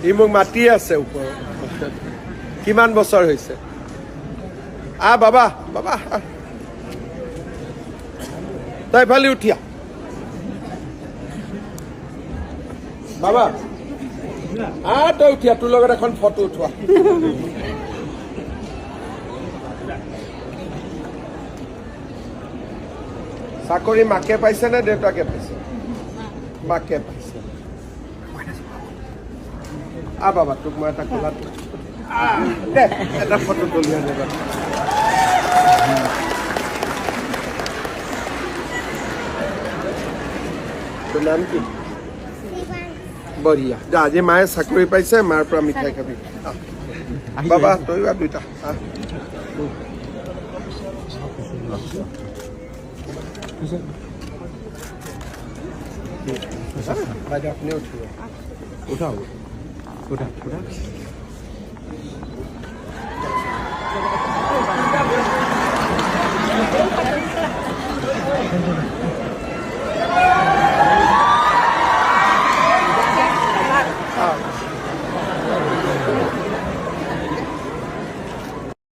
ই মোক মাতি আছে ওপৰত কিমান বছৰ হৈছে বাবা বাবা তই ফালি উঠিয়া বাবা তই উঠিয়া তোৰ লগত এখন ফটো উঠোৱা চাকৰি মাকে পাইছে নে দেউতাকে পাইছে মাকে পাইছে বাবা তোক মই এটা কোলাত দে এটা ফটো তুলি আনে তোৰ নাম কি বঢ়িয়া যা আজি মায়ে চাকৰি পাইছে মাৰ পৰা মিঠাই খাবি বাবা তই দুইটা আপনি উঠিব উঠাও উঠা উঠা